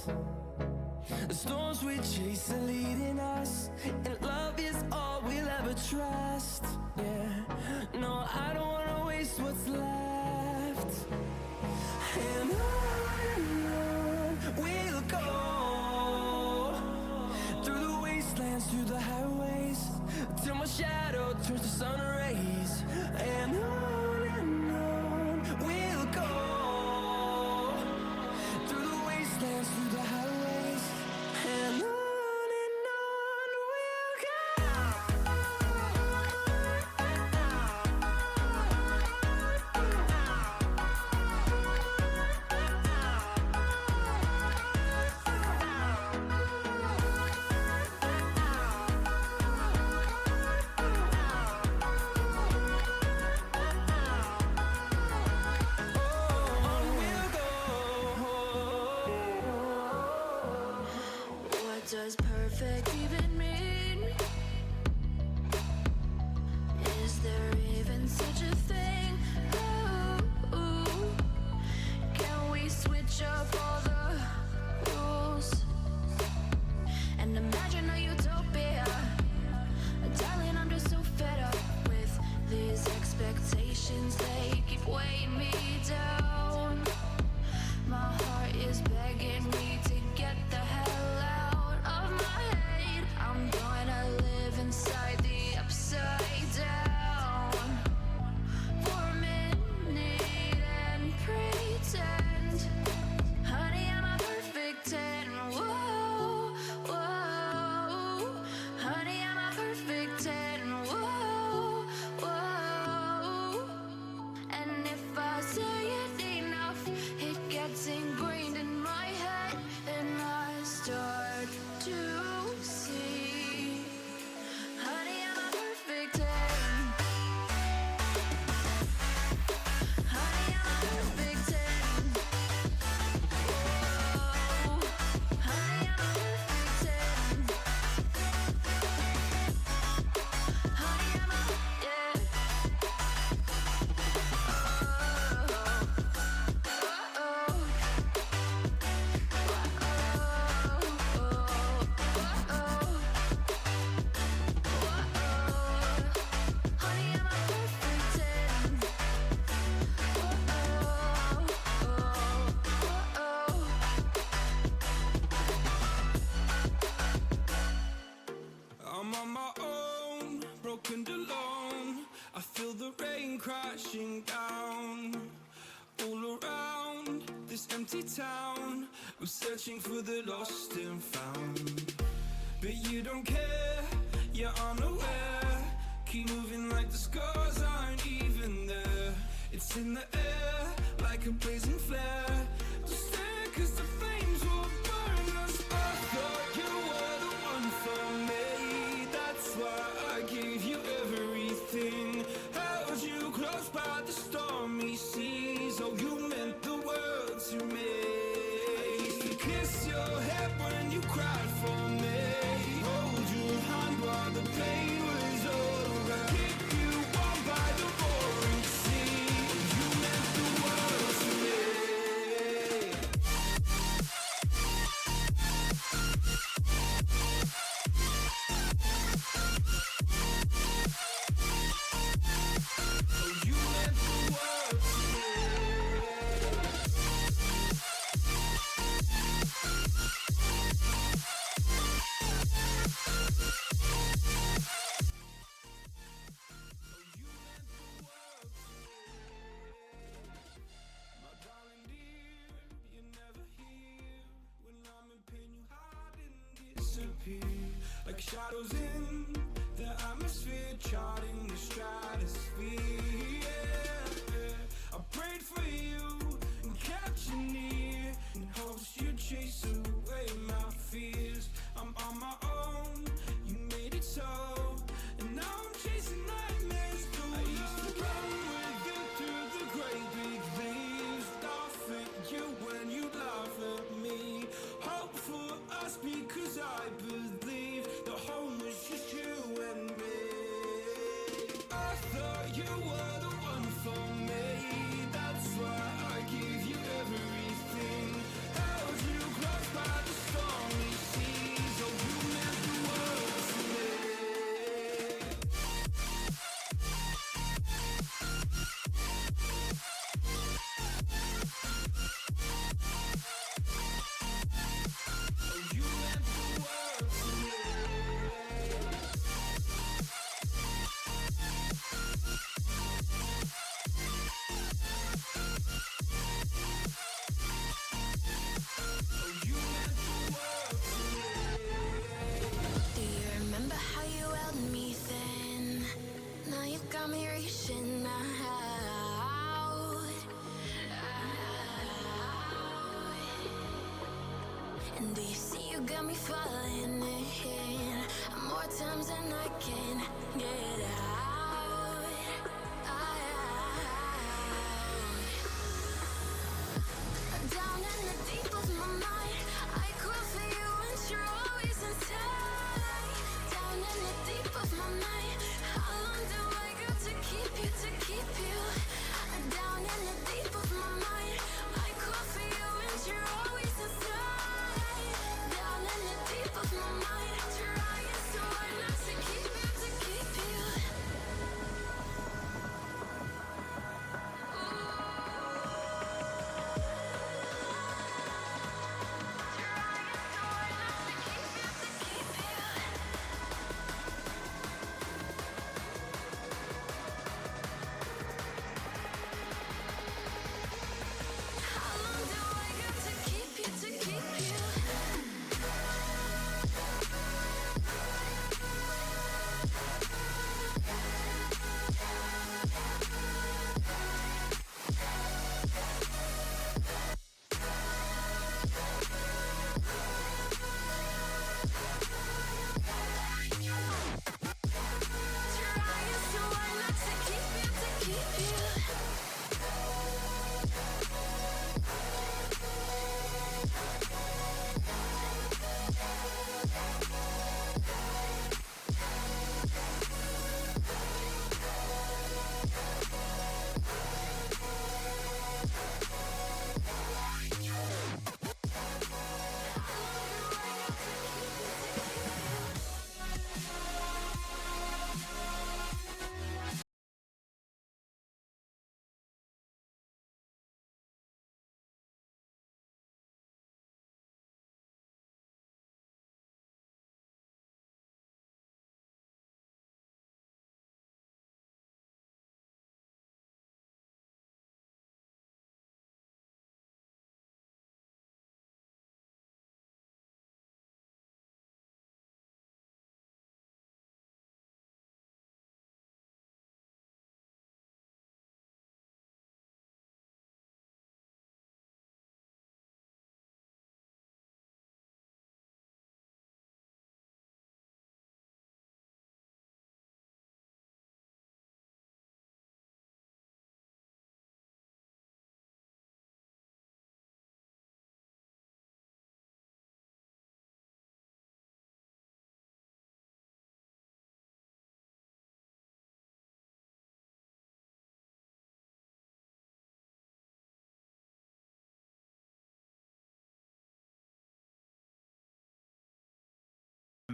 The storms we chase are leading us, and love is all we'll ever trust. Yeah, no, I don't wanna waste what's left. And on we'll go, through the wastelands, through the highways, till my shadow turns to sun rays. And on we'll go, through the wastelands, through the highways, and on we'll go. What does perfect even mean? Is there even such a thing? Ooh, can we switch up all the rules and imagine a utopia? Darling, I'm just so fed up with these expectations. They keep weighing me down. My heart is begging me to get the hell out of my head. I'm gonna live inside the upside down for a minute and pretend, honey, I'm a perfect 10. Whoa, whoa, honey, I'm a perfect 10. Whoa, whoa, and if I say it enough, it gets ingrained in my head, and I start to see, honey, I'm a perfect 10. Honey, I'm a perfect 10. Whoa, honey, I'm a perfect 10. Honey, I'm a, yeah. I'm on my own, broken and alone. I feel the rain crashing down all around this empty town. I'm searching for the lost and found, but you don't care, you're unaware. Keep moving like the scars aren't even there. It's in the air like a blazing flare. Just stare, 'cause the flames will burn us. I thought you were the one for me, that's why I gave you everything. Held you close by the stormy seas. Oh, you meant the world to me. I used to kiss your head when you cried for me, hold your hand while the pain was over, keep you warm by the roaring sea. You meant the world to me. Like shadows in the atmosphere, charting the stratosphere. Yeah. I prayed for you and kept you near, in hopes you'd chase away my fears. I'm on my own, you made it so, and now I'm chasing nightmares too. I used to run with you through the great big leaves, laugh at you when you laugh at me. Hope for us because I believe the home was just you and me. I thought you were the one for me, that's why I gave you everything. Held you close by And do you see you got me falling in more times than I can get out. Down in the deep of my mind, I crawl for you and you're always inside. Down in the deep of my mind, how long do I got to keep you, to keep you? Down in the deep of my mind, I crawl for you and you're always inside. Down in the deep of my mind, trying so hard not to keep you, to keep you. How long do I got to keep you, to keep you? Trying so hard not to keep you, to keep you.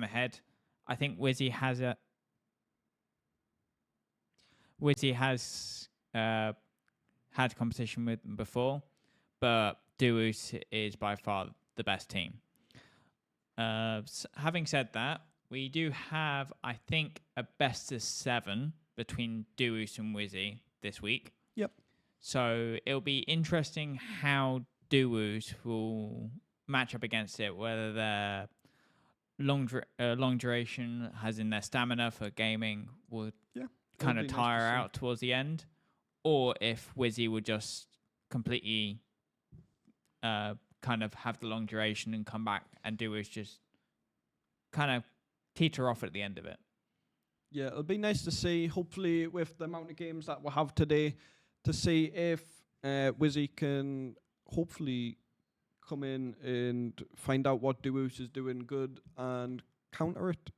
Ahead. I think Wizzy has had competition with them before, but Duus is by far the best team. Having said that, we do have, I think, a best of 7 between Duus and Wizzy this week. Yep. So it'll be interesting how Duus will match up against it, whether they're long duration, as in their stamina for gaming, will kind of tire out towards the end, or if Wizzy would just completely kind of have the long duration and come back, and Duos just kind of teeter off at the end of it. Yeah, it'll be nice to see, hopefully, with the amount of games that we'll have today, to see if Wizzy can hopefully come in and find out what Duos is doing good and counter it,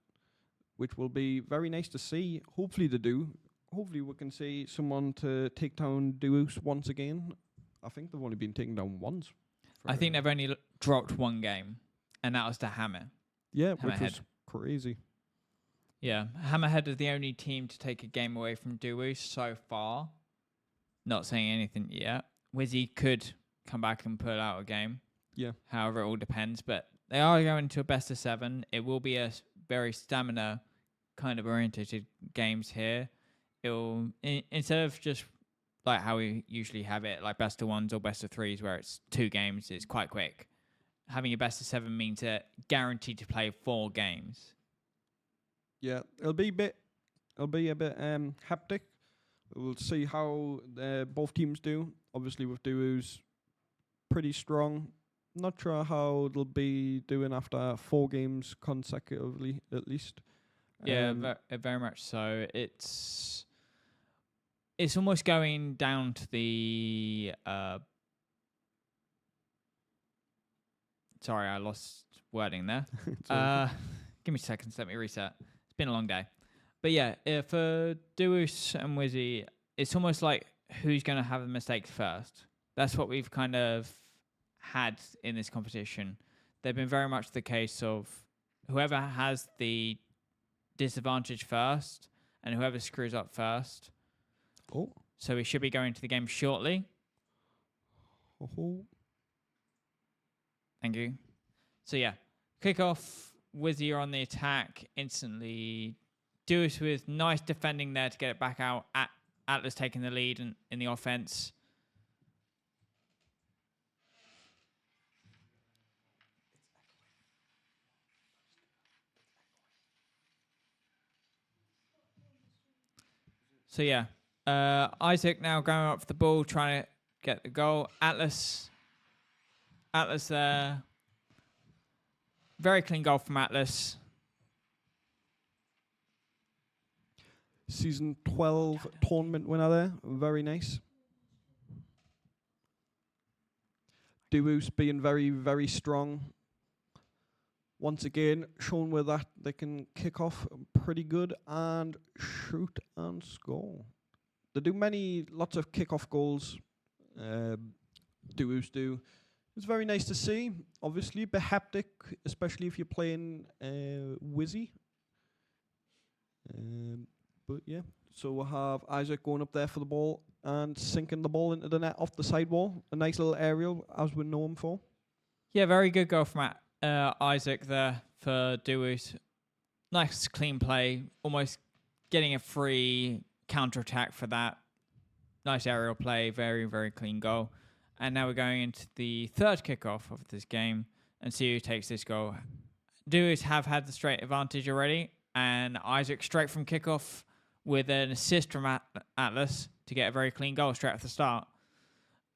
which will be very nice to see. Hopefully they do. Hopefully we can see someone to take down Duos once again. I think they've only been taken down once. I think they've only dropped one game, and that was to Hammer. Yeah, which Hammerhead. was crazy. Yeah, Hammerhead are the only team to take a game away from Duos so far. Not saying anything yet. Wizzy could come back and pull out a game. Yeah. However, it all depends. But they are going to a best of 7. It will be a very stamina kind of oriented games here. It'll instead of just like how we usually have it, like best of 1s or best of 3s, where it's 2 games, it's quite quick. Having a best of 7 means that guaranteed to play 4 games. Yeah, it'll be a bit hectic. We'll see how both teams do. Obviously, with Duos pretty strong, Not sure how they'll be doing after 4 games consecutively, at least. Yeah, Um, very much so. It's almost going down to the sorry, I lost wording there. it's all Give me seconds, let me reset. It's been a long day. But yeah, for Duus and Wizzy, it's almost like who's going to have the mistakes first. That's what we've kind of had in this competition. They've been very much the case of whoever has the disadvantage first and whoever screws up first. oh, So we should be going to the game shortly. oh. Thank you. So yeah, kick off. Wizzy are on the attack instantly. Duus with nice defending there to get it back out. Atlas taking the lead in the offense. So yeah, Isaac now going up for the ball, trying to get the goal. Atlas there. Very clean goal from Atlas. Season 12 tournament winner there. Very nice. Duus being very, very strong. Once again, showing with that they can kick off pretty good and shoot and score. They do lots of kick-off goals. Duus do. It's very nice to see. Obviously, a bit hectic, especially if you're playing Wizzy. But yeah, so we'll have Isaac going up there for the ball and sinking the ball into the net off the sidewall. A nice little aerial, as we know him for. Yeah, very good goal from Isaac there for Duus. Nice clean play, almost getting a free counter-attack for that. Nice aerial play, very, very clean goal. And now we're going into the third kickoff of this game and see who takes this goal. Duus have had the straight advantage already, and Isaac straight from kickoff with an assist from Atlas to get a very clean goal straight off the start.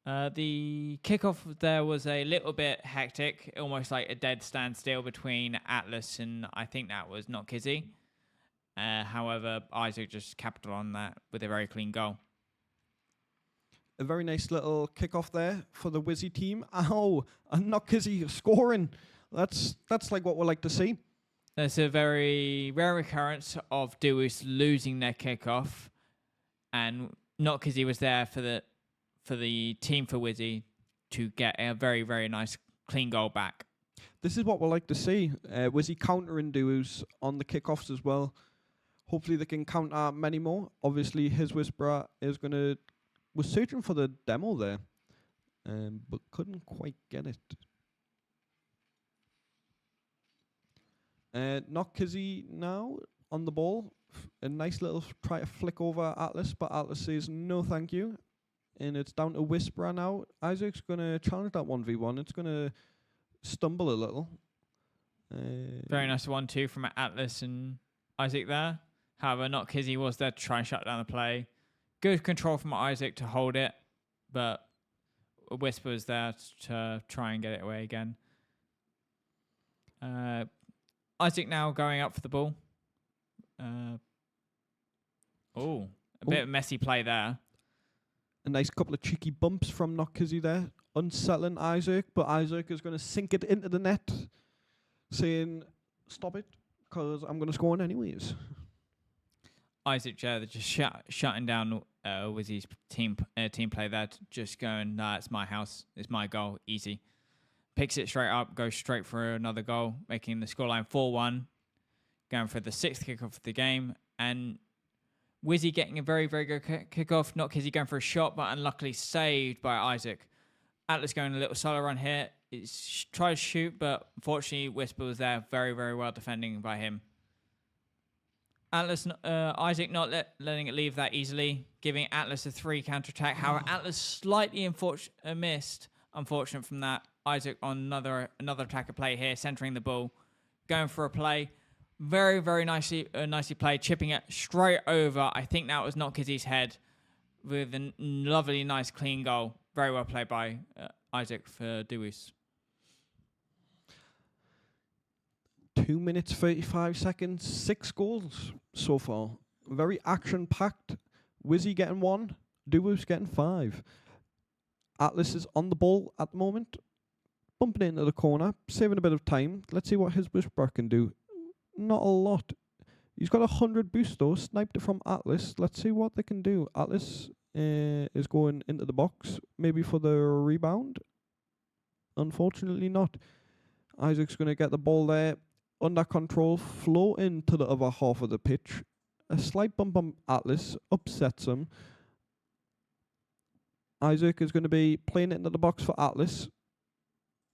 The kickoff there was a little bit hectic, almost like a dead standstill between Atlas and I think that was not Kizzy. However, Isaac just capital on that with a very clean goal. A very nice little kickoff there for the Wizzy team. Ow! And not Kizzy scoring. That's like what we like to see. There's a very rare occurrence of Duus losing their kickoff, and not Kizzy was there for the team for Wizzy to get a very, very nice clean goal back. This is what we like to see. Wizzy countering Duus on the kickoffs as well. Hopefully they can counter many more. Obviously, his Whisperer was searching for the demo there, but couldn't quite get it. Not Kizzy now on the ball. A nice little try to flick over Atlas, but Atlas says no thank you. And it's down to Whisperer now. Isaac's going to challenge that 1v1. It's going to stumble a little. Very nice 1-2 from Atlas and Isaac there. However, not Kizzy was there to try and shut down the play. Good control from Isaac to hold it, but Whisper was there to try and get it away again. Isaac now going up for the ball. A bit of messy play there. A nice couple of cheeky bumps from Not Kizzy there. Unsettling Isaac, but Isaac is going to sink it into the net, saying, stop it, because I'm going to score on anyways. Isaac just shutting down Wizzy's team play there, just going, nah, it's my house, it's my goal, easy. Picks it straight up, goes straight for another goal, making the scoreline 4-1, going for the 6th kickoff of the game, and Wizzy getting a very, very good kickoff. Not Kizzy going for a shot, but unluckily saved by Isaac. Atlas going a little solo run here. It's tried to shoot, but unfortunately Whisper was there, very, very well defending by him. Atlas, Isaac not letting it leave that easily, giving Atlas a 3 counter-attack. However, Atlas slightly missed, unfortunate from that. Isaac on another attacker play here, centering the ball, going for a play. Very, very nicely played, chipping it straight over. I think that was not Kizzy's head with a lovely, nice, clean goal. Very well played by Isaac for Duus. 2 minutes 35 seconds, 6 goals so far. Very action packed. Wizzy getting 1, Duos getting 5. Atlas is on the ball at the moment, bumping it into the corner, saving a bit of time. Let's see what his whisper can do. Not a lot. He's got 100 boost though, sniped it from Atlas. Let's see what they can do. Atlas is going into the box, maybe for the rebound. Unfortunately not. Isaac's going to get the ball there, under control, floating to the other half of the pitch. A slight bump on Atlas, upsets him. Isaac is going to be playing it into the box for Atlas.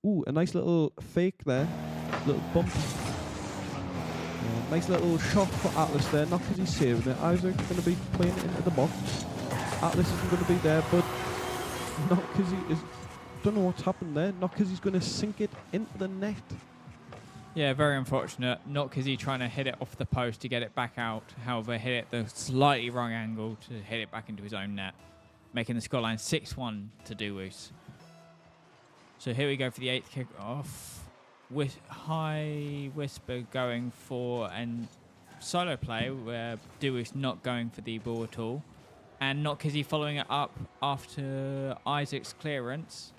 Ooh, a nice little fake there. Little bump. Nice little shot for Atlas there. Not because he's saving it. Isaac's going to be playing it into the box. Atlas isn't going to be there, but not because he is... Don't know what's happened there. Not because he's going to sink it into the net. Yeah, very unfortunate. Not because he's trying to hit it off the post to get it back out. However, hit it the slightly wrong angle to hit it back into his own net, making the scoreline 6-1 to Duus. So here we go for the 8th kick-off. With High Whisper going for a solo play where Duus not going for the ball at all. And not Kizzy following it up after Isaac's clearance.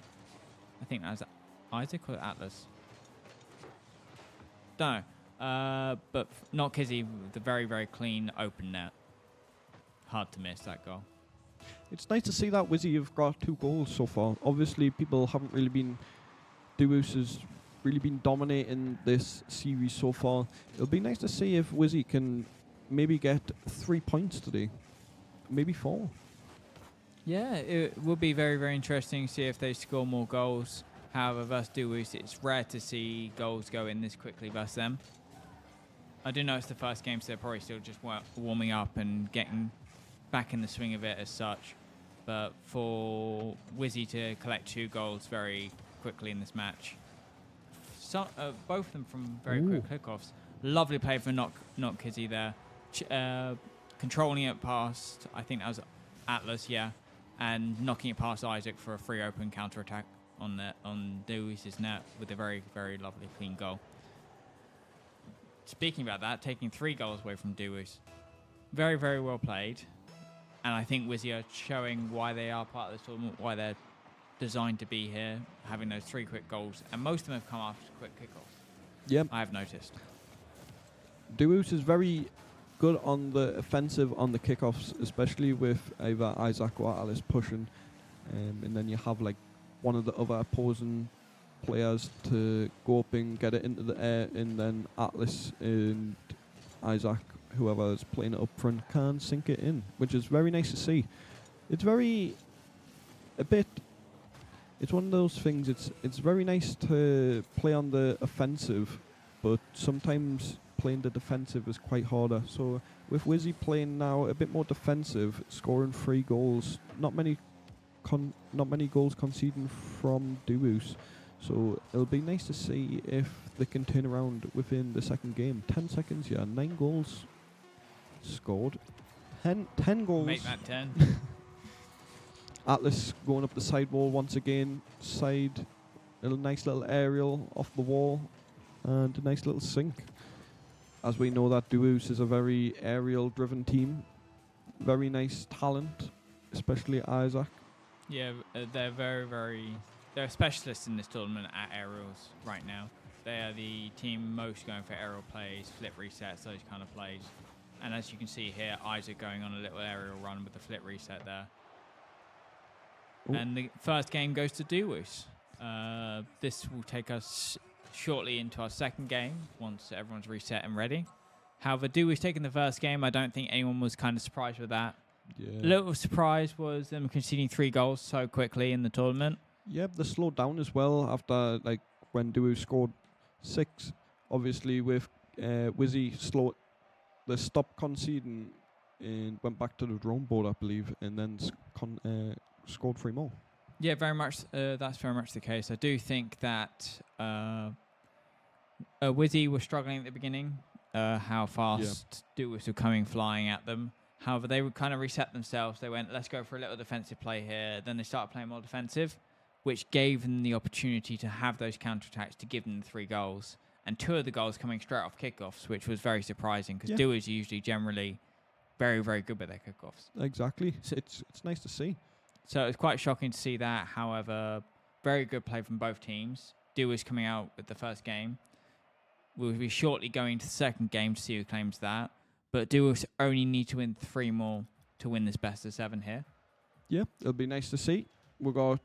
I think that was Isaac or Atlas. Don't know. But not Kizzy with the very, very clean open net. Hard to miss that goal. It's nice to see that Wizzy have got 2 goals so far. Obviously, people haven't really been... Duus has really been dominating this series so far. It'll be nice to see if Wizzy can maybe get 3 points today. Maybe 4. Yeah, it will be very, very interesting to see if they score more goals. However, versus Duus, it's rare to see goals go in this quickly versus them. I do know it's the first game, so they're probably still just warming up and getting back in the swing of it as such. But for Wizzy to collect 2 goals very quickly in this match, both of them from very quick kickoffs. Lovely play for Not Kizzy there. Controlling it past, I think that was Atlas, yeah, and knocking it past Isaac for a free open counter attack on Duis's net with a very, very lovely clean goal. Speaking about that, taking 3 goals away from Duis. Very, very well played. And I think Wizzy are showing why they are part of this tournament, why they're designed to be here, having those 3 quick goals. And most of them have come after quick kickoffs. Yep. I have noticed. Duus is very good on the offensive on the kickoffs, especially with either Isaac or Atlas pushing. And then you have like one of the other opposing players to go up and get it into the air, and then Atlas and Isaac, whoever is playing it up front, can sink it in, which is very nice to see. It's one of those things, it's very nice to play on the offensive, but sometimes playing the defensive is quite harder. So with Wizzy playing now a bit more defensive, scoring 3 goals, not many goals conceding from Duus. So it'll be nice to see if they can turn around within the second game. 10 seconds, yeah, 9 goals scored. 10 goals. Make that 10. Atlas going up the side wall once again. Side, a nice little aerial off the wall, and a nice little sink. As we know that Duus is a very aerial-driven team. Very nice talent, especially Isaac. Yeah, they're very, very... They're specialists in this tournament at aerials right now. They are the team most going for aerial plays, flip resets, those kind of plays. And as you can see here, Isaac going on a little aerial run with the flip reset there. Ooh. And the first game goes to Duus. This will take us shortly into our second game once everyone's reset and ready. However, Duus taking the first game, I don't think anyone was kind of surprised with that. Yeah. A little surprise was them conceding 3 goals so quickly in the tournament. Yep, they slowed down as well after when Duus scored 6. Obviously, with Wizzy they stopped conceding and went back to the drone board, I believe, and then scored 3 more. Yeah, very much. That's very much the case. I do think that Wizzy was struggling at the beginning. How fast Duus were coming flying at them. However, they would kind of reset themselves. They went, let's go for a little defensive play here. Then they started playing more defensive, which gave them the opportunity to have those counterattacks to give them the 3 goals. and 2 of the goals coming straight off kickoffs, which was very surprising because Yeah. Dewey's usually generally very, very good with their kickoffs. Exactly. So- It's nice to see. So it was quite shocking to see that. However, very good play from both teams. Dewey's coming out with the first game. We'll be shortly going to the second game to see who claims that. But Dewey's only need to win 3 more to win this best of 7 here. Yeah, it'll be nice to see. We got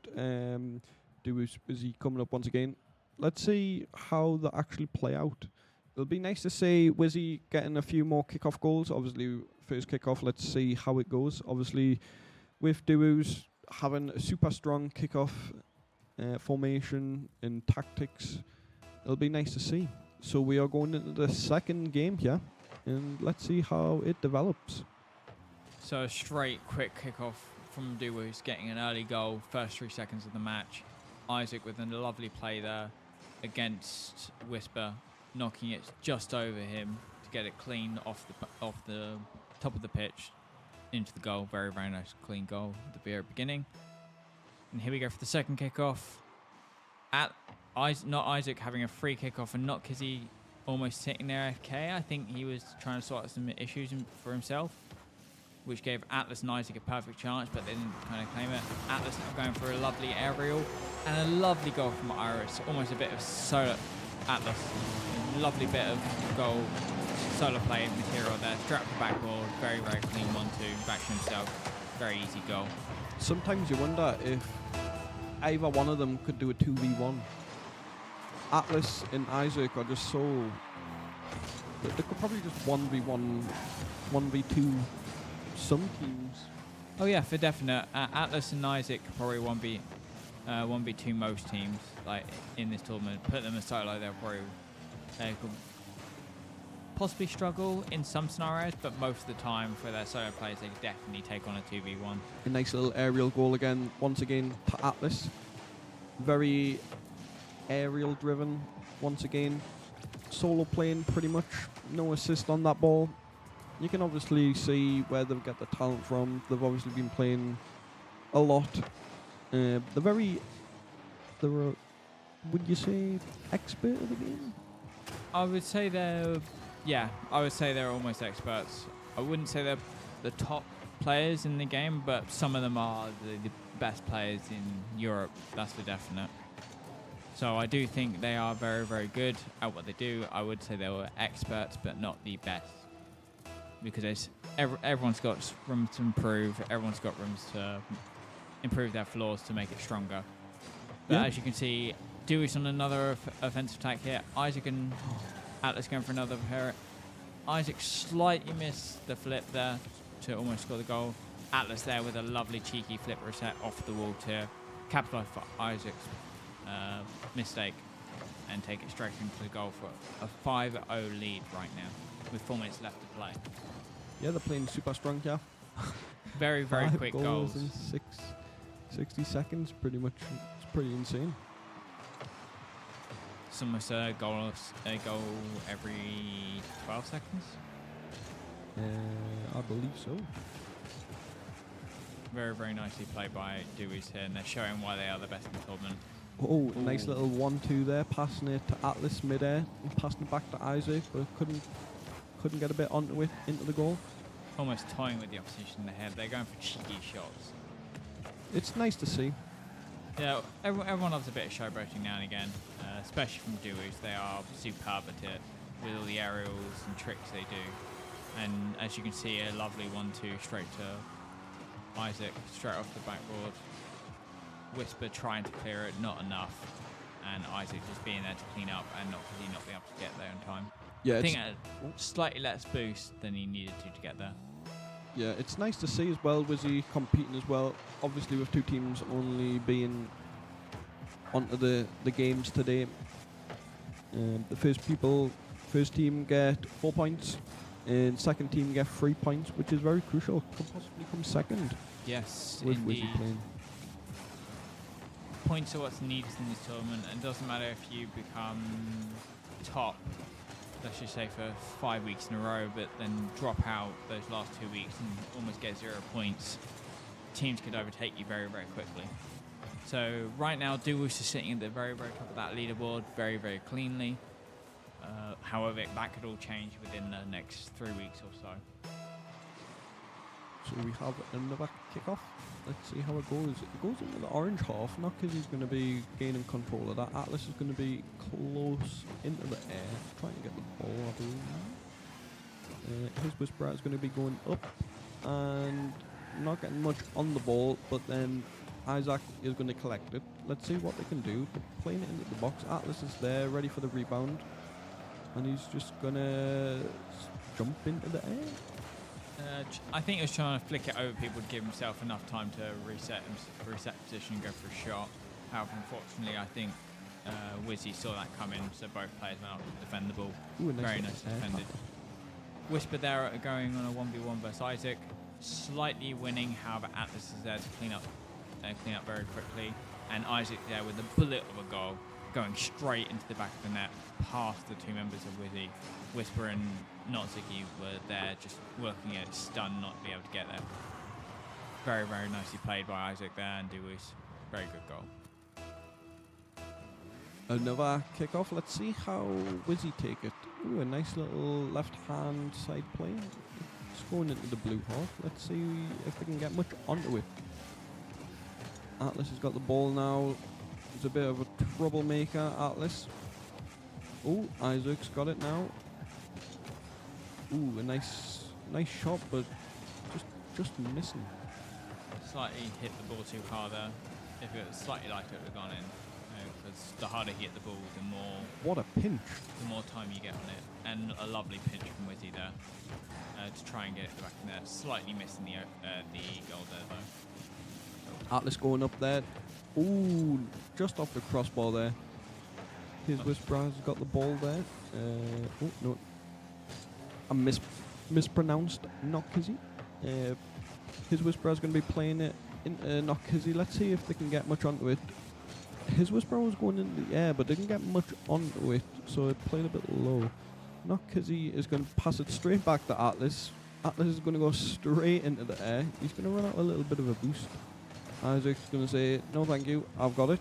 Dewey's busy coming up once again. Let's see how they actually play out. It'll be nice to see Wizzy getting a few more kickoff goals. Obviously, first kickoff, let's see how it goes. Obviously, with Dewey's having a super strong kickoff formation and tactics, it'll be nice to see. So we are going into the second game here, and let's see how it develops. So a straight, quick kickoff from Dewey's getting an early goal, first 3 seconds of the match. Isaac with a lovely play there against Whisper, knocking it just over him to get it clean off the top of the pitch into the goal. Very, very nice, clean goal at the very beginning. And here we go for the second kickoff. Not Isaac having a free kickoff and not Kizzy almost sitting there AFK. I think he was trying to sort out some issues for himself, which gave Atlas and Isaac a perfect chance, but they didn't kind of claim it. Atlas now going for a lovely aerial and a lovely goal from Iris. Almost a bit of solo Atlas. A lovely bit of goal, solo play material there. Straight up the backboard. Very, very clean 1-2. Back to himself. Very easy goal. Sometimes you wonder if either one of them could do a 2v1. Atlas and Isaac are just so... They could probably just 1v1, 1v2 some teams. Oh yeah, for definite. Atlas and Isaac could probably 1v2 most teams like in this tournament. Put them as solo, they could possibly struggle in some scenarios, but most of the time for their solo players, they could definitely take on a 2v1. A nice little aerial goal again, once again to Atlas. Very aerial driven, once again. Solo playing pretty much, no assist on that ball. You can obviously see where they've got the talent from. They've obviously been playing a lot. Would you say, expert of the game? I would say they're almost experts. I wouldn't say they're the top players in the game, but some of them are the best players in Europe, that's for definite. So I do think they are very, very good at what they do. I would say they were experts, but not the best. Because everyone's got room to improve. Everyone's got rooms to improve their flaws to make it stronger. But Yeah. as you can see, Dewey's on another offensive attack here. Isaac and Atlas going for another pair. Isaac slightly missed the flip there to almost score the goal. Atlas there with a lovely cheeky flip reset off the wall to capitalise for Isaac's mistake and take it straight into the goal for a 5-0 lead right now with 4 minutes left to play. Yeah, they're playing super strong here. Very, very 5 quick goals goals. in 60 seconds, pretty much. It's pretty insane. It's almost a goal every 12 seconds. I believe so. Very, very nicely played by Dewey's here, and they're showing why they are the best in the tournament. Oh, nice little 1-2 there, passing it to Atlas midair and passing it back to Isaac, but couldn't get a bit onto it into the goal. Almost toying with the opposition in the head. They're going for cheeky shots. It's nice to see. Yeah, everyone loves a bit of showboating now and again, especially from Dewey's. They are superb at it with all the aerials and tricks they do. And as you can see, a lovely 1-2 straight to Isaac, straight off the backboard. Whisper trying to clear it, not enough. And Isaac just being there to clean up and not being able to get there in time. Yeah, I think slightly less boost than he needed to get there. yeah, it's nice to see as well. Wizzy competing as well. Obviously, with 2 teams only being onto the games today. The first team get 4 points, and second team get 3 points, which is very crucial. Could possibly come second Yes, with indeed. Wizzy playing. Points are what's needed in this tournament, and it doesn't matter if you become top, let's just say for 5 weeks in a row, but then drop out those last 2 weeks and almost get 0 points. Teams could overtake you very, very quickly. So right now, Dewey's is sitting at the very, very top of that leaderboard, very, very cleanly. However, that could all change within the next 3 weeks or so. So we have another kickoff. Let's see how it goes. It goes into the orange half. Nockezy's going to be gaining control of that. Atlas is going to be close into the air, trying to get the ball, I believe. His Whisperer is going to be going up and not getting much on the ball, but then Isaac is going to collect it. Let's see what they can do. They're playing it into the box. Atlas is there, ready for the rebound. And he's just going to jump into the air. I think he was trying to flick it over people to give himself enough time to reset position and go for a shot. However, unfortunately, I think Wizzy saw that coming, so both players went up to defend the ball. Ooh, nice Very nice defended. Whisper there going on a 1v1 versus Isaac, slightly winning. However, Atlas is there to clean up very quickly, and Isaac there with a bullet of a goal, going straight into the back of the net, past the two members of Wizzy. Whisper and Notziggy were there just working at stun, not to be able to get there. Very, very nicely played by Isaac there, and Dewis. Very good goal. Another kickoff. Let's see how Wizzy take it. Ooh, a nice little left-hand side play. It's going into the blue half. Let's see if they can get much onto it. Atlas has got the ball now. He's a bit of a troublemaker, Atlas. Oh, Isaac's got it now. Ooh, a nice shot, but just missing. Slightly hit the ball too hard there. If it was slightly lighter, it would have gone in. Because the harder you hit the ball, the What a pinch. more time you get on it. And a lovely pinch from Wizzy there to try and get it back in there. Slightly missing the goal there though. Atlas going up there. Ooh, just off the crossbar there. His Whisperer has got the ball there. Oh, no. I mispronounced Nockezy. His Whisperer is going to be playing it into Nockezy. Let's see if they can get much onto it. His Whisperer was going into the air, but didn't get much onto it, so it played a bit low. Nockezy is going to pass it straight back to Atlas. Atlas is going to go straight into the air. He's going to run out a little bit of a boost. Isaac's going to say, no thank you, I've got it.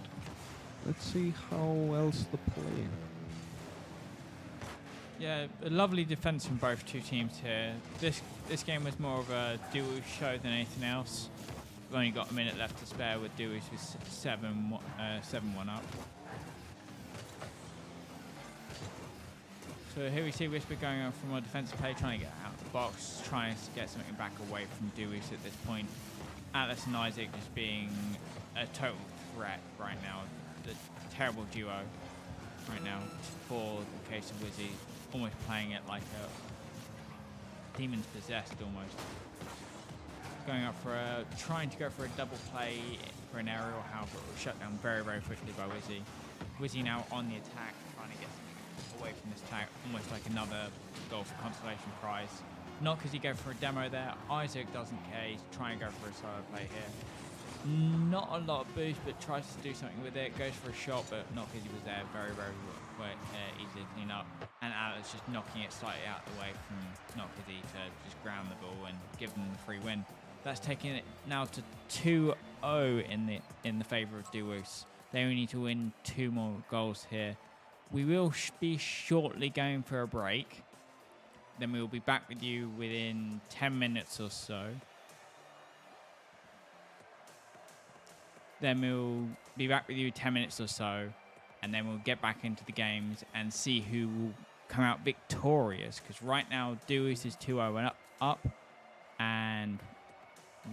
Let's see how else they're playing. Yeah, a lovely defense from both two teams here. This game was more of a duo show than anything else. We've only got a minute left to spare with Dewis with 7-1 up. So here we see Whisper going on from a defensive play, trying to get out of the box, trying to get something back away from Dewis at this point. Atlas and Isaac just being a total threat right now. The terrible duo right now for the case of Wizzy. Almost playing it like a demon's possessed almost. Going up for trying to go for a double play for an aerial, however it was shut down very, very quickly by Wizzy. Wizzy now on the attack, trying to get something away from this attack, almost like another goal for consolation prize. Not because he go for a demo there. Isaac doesn't care, he's trying to go for a solo play here. Not a lot of boost, but tries to do something with it. Goes for a shot, but not because he was there. Very, very easy to clean up. And Atlas just knocking it slightly out of the way from Nockezy to just ground the ball and give them the free win. That's taking it now to 2-0 in the favour of Dewis. They only need to win 2 more goals here. We will be shortly going for a break. Then we will be back with you within 10 minutes or so. Then we'll be back with you 10 minutes or so, and then we'll get back into the games and see who will come out victorious. Because right now, Dewis is 2-0 and up, and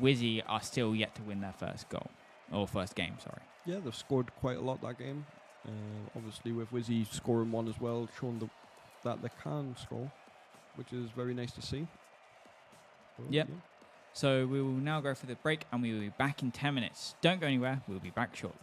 Wizzy are still yet to win their first goal, or first game, sorry. Yeah, they've scored quite a lot that game. Obviously, with Wizzy scoring one as well, showing that they can score, which is very nice to see. Yep. Yeah. So we will now go for the break, and we will be back in 10 minutes. Don't go anywhere. We'll be back shortly.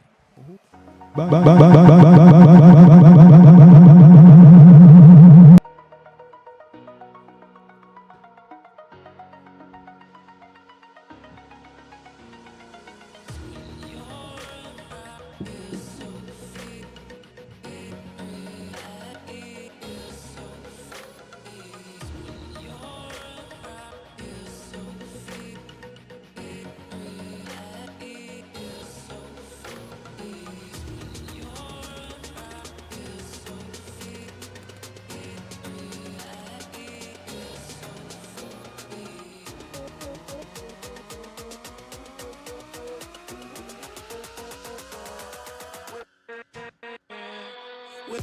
Oh,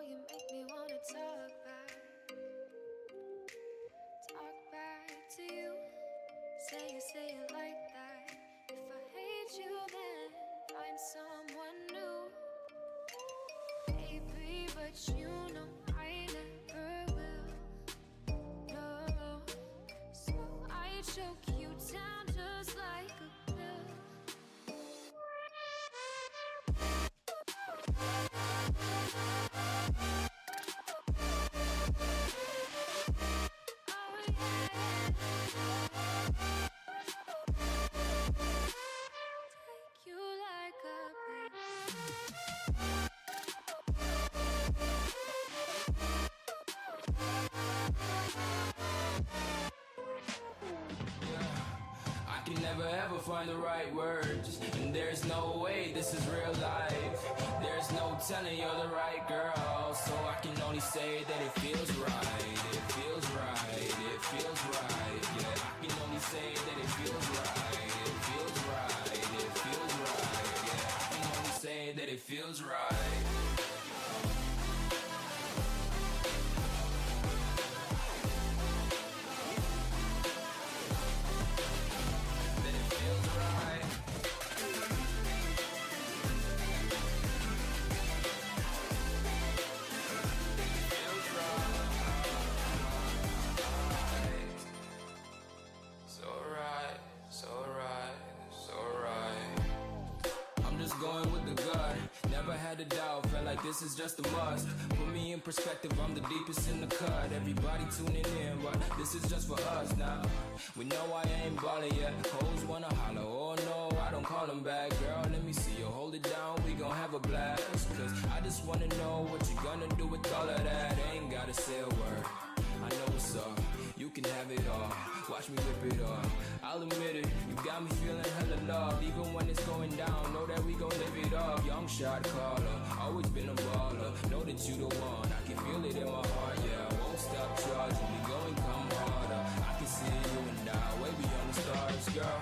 you make me wanna talk back to you. Say it like that. If I hate you, then find someone new. Baby, but you know I never will. No, so I choke you down just like a pill. You like a I can never ever find the right words, and there's no way this is real life. There's no telling you're the right girl, so I can only say that it feels right. It feels right. It feels right. Yeah, I can only say that it feels right. It feels right. It feels right. Yeah, I can only say that it feels right. Going with the gut, never had a doubt, felt like this is just a must. Put me in perspective, I'm the deepest in the cut. Everybody tuning in, but this is just for us now. We know I ain't ballin' yet, hoes wanna holler, oh no, I don't call them back. Girl, let me see you hold it down, we gon' have a blast. Cause I just wanna know what you gonna do with all of that. Ain't gotta say a word, I know what's up. You can have it all, watch me rip it off. I'll admit it, you got me feeling hella love. Even when it's going down, know that we gon' live it up. Young shot caller, always been a baller. Know that you the one, I can feel it in my heart, yeah. I won't stop charging, we going come harder. I can see you and I, way beyond the stars, girl.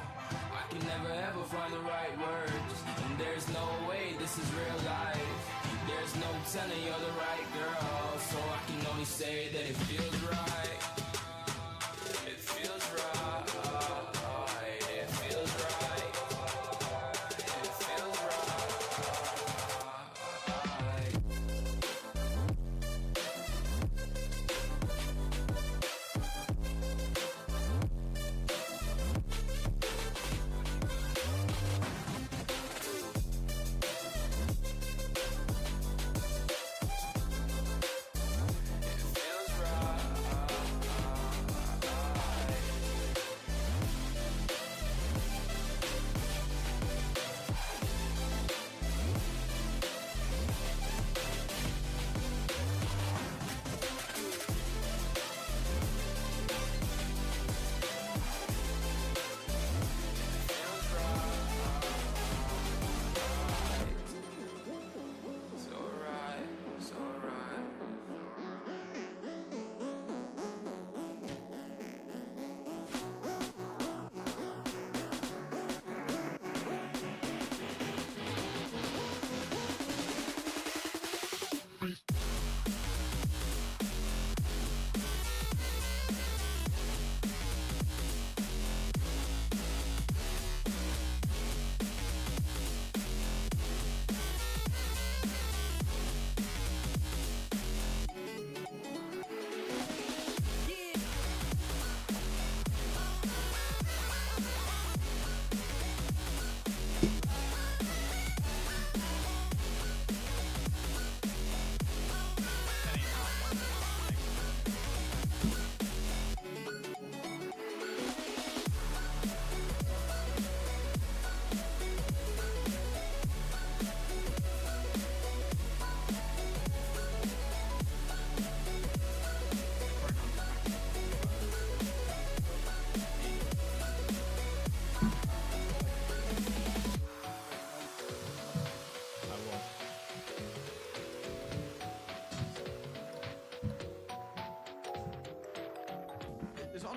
I can never ever find the right words, and there's no way this is real life. There's no telling you're the right girl, so I can only say that it feels right. It feels right. It feels right. It feels right. It feels right.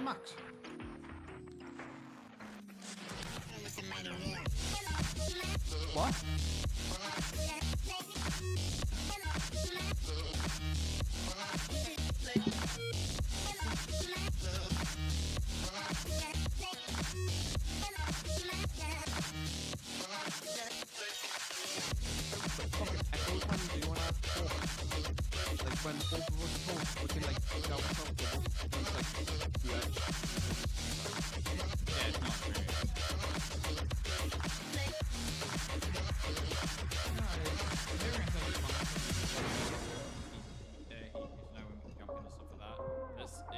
max. What? Echo time, do you want to talk? Like when both of us talk, we can like take out something. Like, yeah. Yeah, it's not true.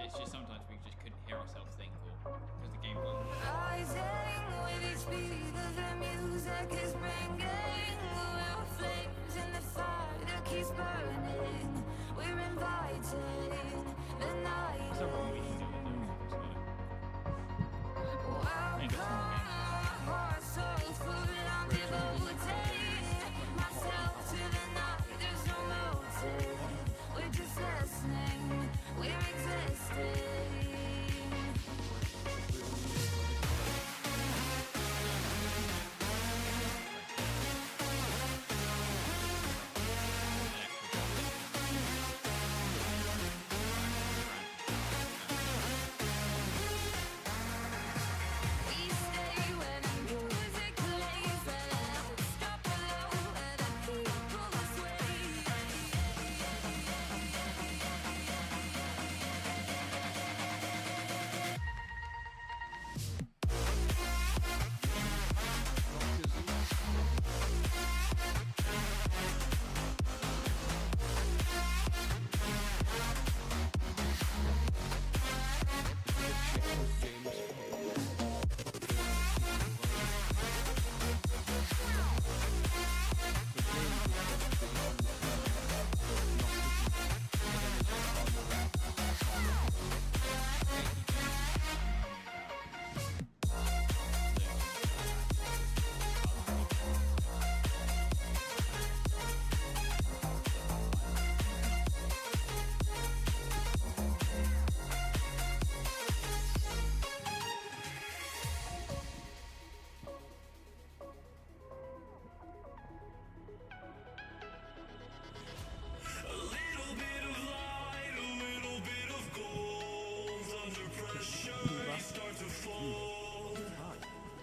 It's just sometimes we just couldn't hear ourselves think, or because the game wasn't. Rising with each beat of the music is bringing little flames in the fire that keeps burning. We're inviting the night. There's nothing we can do with that. Welcome, heart so full, I'm devoting myself to the night. There's no motive. We're just listening. We're existing. We stay when the music plays, but don't stop below where the people sway.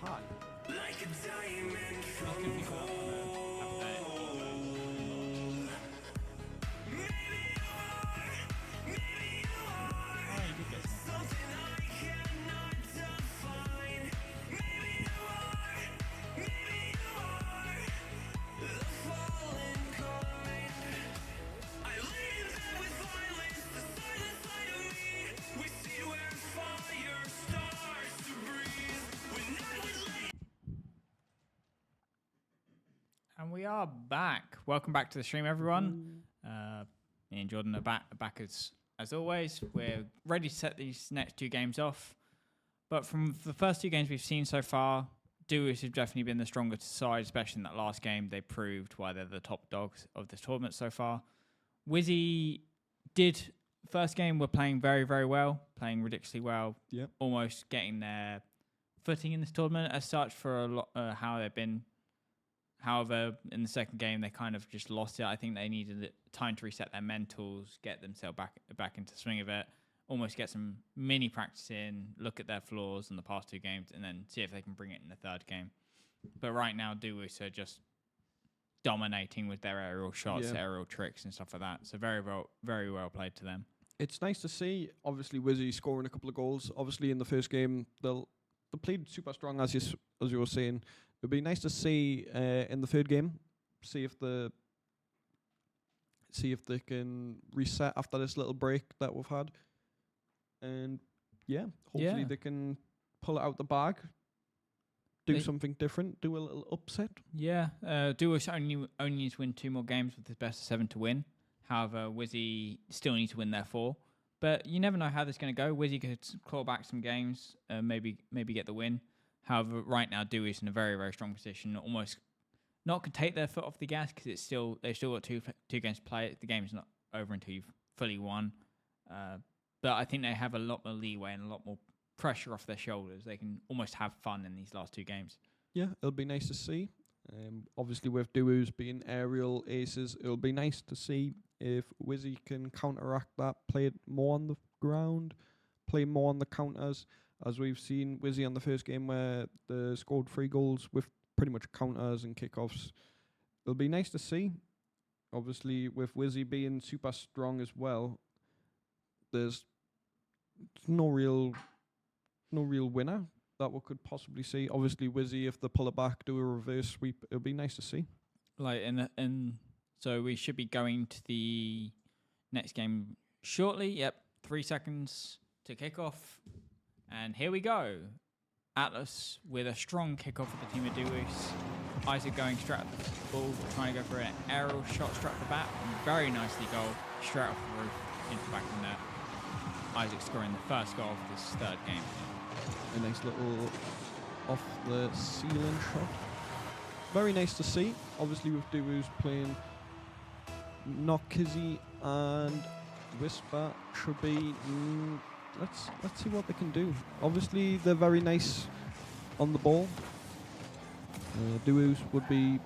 Hi. And we are back. Welcome back to the stream, everyone. Me and Jordan are back as always. We're ready to set these next two games off. But from the first two games we've seen so far, Duos have definitely been the stronger side, especially in that last game. They proved why they're the top dogs of this tournament so far. Wizzy did, first game, were playing very, very well, playing ridiculously well, Yep. almost getting their footing in this tournament as such for a lot, how they've been. However, in the second game, they kind of just lost it. I think they needed time to reset their mentals, get themselves back into the swing of it, almost get some mini practice in, look at their flaws in the past two games, and then see if they can bring it in the third game. But right now, Duos are just dominating with their aerial shots, Yeah. aerial tricks, and stuff like that. So very well played to them. It's nice to see, obviously, Wizzy scoring a couple of goals. Obviously, in the first game, they played super strong, as you were saying. It'd be nice to see in the third game, see if they can reset after this little break that we've had, and hopefully Yeah. they can pull it out the bag, do something different, do a little upset. Yeah, Duos only needs to win 2 more games with the best of 7 to win. However, Wizzy still need to win their 4. But you never know how this is going to go. Wizzy could claw back some games, maybe get the win. However, right now, Dewey's in a very, very strong position. Almost not could take their foot off the gas because they've still got two games to play. The game's not over until you've fully won. But I think they have a lot more leeway and a lot more pressure off their shoulders. They can almost have fun in these last two games. Yeah, it'll be nice to see. Obviously, with Duos being aerial aces, it'll be nice to see if Wizzy can counteract that, play it more on the ground, play more on the counters, as we've seen Wizzy on the first game where they scored 3 goals with pretty much counters and kickoffs. It'll be nice to see. Obviously, with Wizzy being super strong as well, there's no real winner that we could possibly see. Obviously, Wizzy, if they pull it back, do a reverse sweep, it'll be nice to see. Like so we should be going to the next game shortly. Yep, 3 seconds to kick off, and here we go. Atlas with a strong kickoff for the team of Duos. Isaac going straight at the ball, trying to go for an aerial shot straight at the bat. Very nicely goal, straight off the roof into the back of the net. Isaac scoring the first goal of this third game. A nice little off the ceiling shot. Very nice to see. Obviously, with Duos playing Not Kizzy and Whisper should be. Let's see what they can do. Obviously, they're very nice on the ball. Duos would be.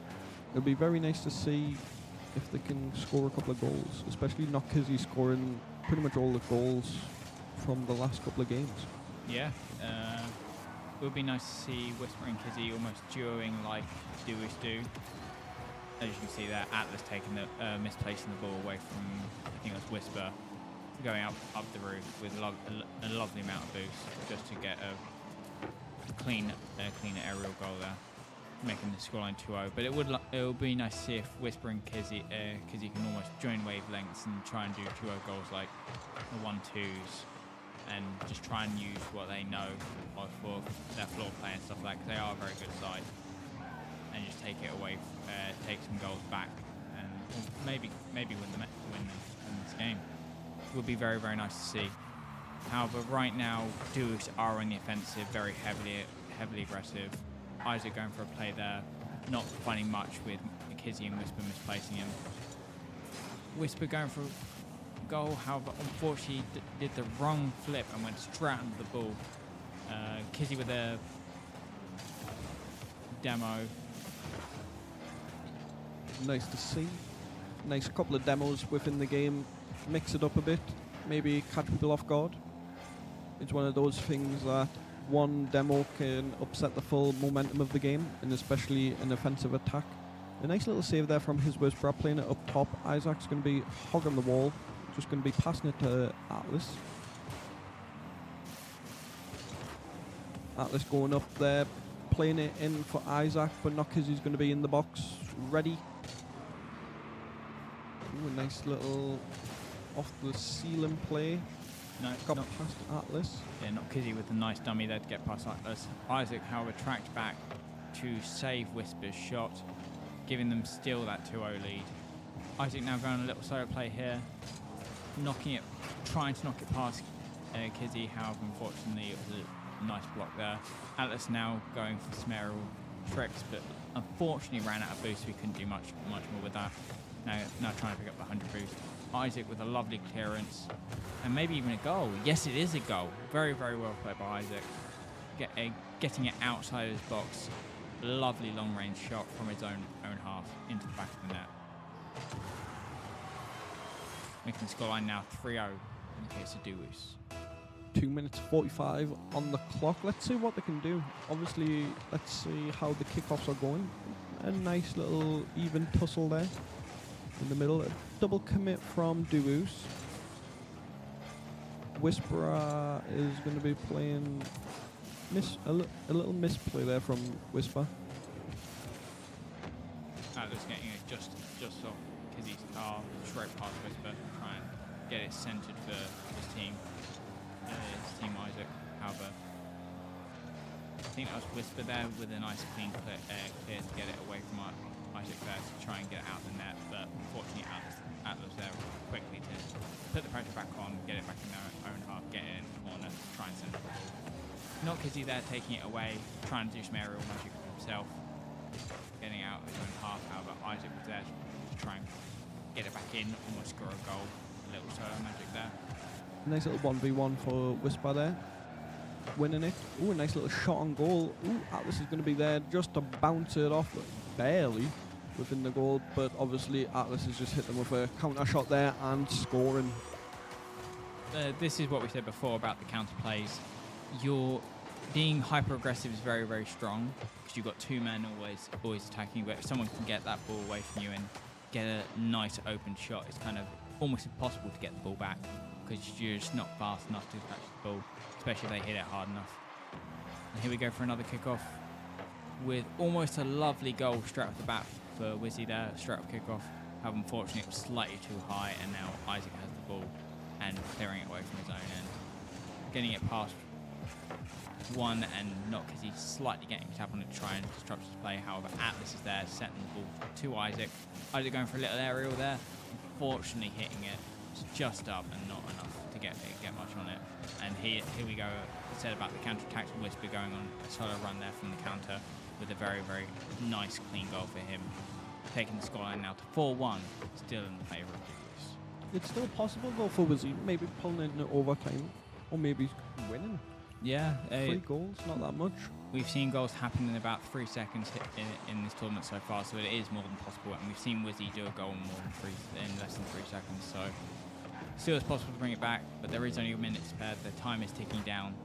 It'll be very nice to see if they can score a couple of goals, especially Not Kizzy scoring pretty much all the goals from the last couple of games. Yeah, it would be nice to see Whisper and Kizzy almost duoing like Duos do. As you can see there, Atlas taking the misplacing the ball away from, I think it was Whisper, going up the roof with a lovely amount of boost just to get a clean aerial goal there, making the scoreline 2-0. But it would be nice to see if Whisper and Kizzy can almost join wavelengths and try and do 2-0 goals like the 1-2s. And just try and use what they know for their floor play and stuff like that, 'cause they are a very good side. And just take it away, take some goals back, and maybe win this game. It would be very, very nice to see. However, right now, Duos are on the offensive, very heavily aggressive. Isaac going for a play there, not finding much with Kizzy and Whisper misplacing him. Whisper going for goal, however, unfortunately did the wrong flip and went straight under the ball. Kizzy with a demo. Nice to see. Nice couple of demos within the game. Mix it up a bit. Maybe catch people off guard. It's one of those things that one demo can upset the full momentum of the game, and especially an offensive attack. A nice little save there from his Whisper, playing it up top. Isaac's going to be hogging the wall. Just going to be passing it to Atlas. Atlas going up there, playing it in for Isaac, but not because he's going to be in the box, ready. Ooh, a nice little off the ceiling play. No, Got past Atlas. Yeah, not Kizzy with a nice dummy there to get past Atlas. Isaac, however, tracked back to save Whisper's shot, giving them still that 2-0 lead. Isaac now going on a little solo play here, trying to knock it past Kizzy. However, unfortunately, it was a nice block there. Atlas now going for some aerial tricks, but unfortunately ran out of boost. We couldn't do much more with that. Now trying to pick up the 100 boost. Isaac with a lovely clearance, and maybe even a goal. Yes, it is a goal. Very, very well played by Isaac. Getting it outside his box. Lovely long-range shot from his own half into the back of the net. Making the scoreline now 3-0 in the case of Duos. 2 minutes 45 on the clock. Let's see what they can do. Obviously, let's see how the kickoffs are going. A nice little even tussle there in the middle. A double commit from Duos. Whisperer is going to be playing a little misplay there from Whisper. Atlas getting it just off Kizzy's car, straight past Whisper, try and get it centred for his team Isaac. However, I think that was Whisper there with a nice clear to get it away from Isaac there to try and get it out of the net, but unfortunately Atlas there quickly to put the pressure back on, get it back in their own half, get it in the corner, try and send it. Not Kizzy there taking it away, trying to do some aerial magic himself, getting out of his own half. However, Isaac was there to try and get it back in, almost score a goal. A little solo magic there. Nice little 1v1 for Whisper there. winning it. Ooh, a nice little shot on goal. Ooh, Atlas is going to be there just to bounce it off, barely within the goal, but obviously Atlas has just hit them with a counter shot there and scoring. This is what we said before about the counter plays. You're being hyper aggressive is very, very strong because you've got two men always attacking. But if someone can get that ball away from you and get a nice open shot, it's kind of almost impossible to get the ball back because you're just not fast enough to catch the ball, especially if they hit it hard enough. And here we go for another kickoff with almost a lovely goal straight off the bat for Wizzy there, straight off kickoff. However, unfortunately, it was slightly too high, and now Isaac has the ball and clearing it away from his own end. Getting it past one and not because he's slightly getting tap on it to try and disrupt his play. However, Atlas is there, setting the ball to Isaac. Isaac going for a little aerial there. Unfortunately, hitting it just up and not enough to get much on it. And here we go. I said about the counter attacks, Whisper going on a solo run there from the counter with a very, very nice clean goal for him. Taking the scoreline now to 4-1, still in the favour of Douglas. It's still possible though for Wizzy, maybe pulling it into overtime, or maybe winning. Yeah, 3 goals, not that much. we've seen goals happen in about 3 seconds in this tournament so far, so it is more than possible. And we've seen Wizzy do a goal in less than 3 seconds, so still it's possible to bring it back, but there is only a minute spared. The time is ticking down.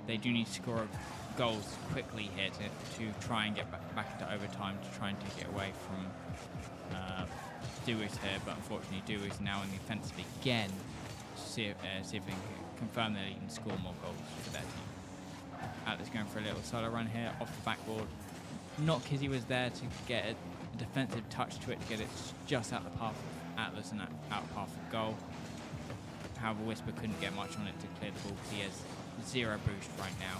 They do need to score goals quickly here to try and get back into overtime to try and take it away from Duus here, but unfortunately Duus now in the offensive again to see if they can confirm that he can score more goals for their team. Atlas going for a little solo run here off the backboard. Not Kizzy was there to get a defensive touch to it, to get it just out the path of Atlas and out path of goal. However, Whisper couldn't get much on it to clear the ball because he has 0 boost right now.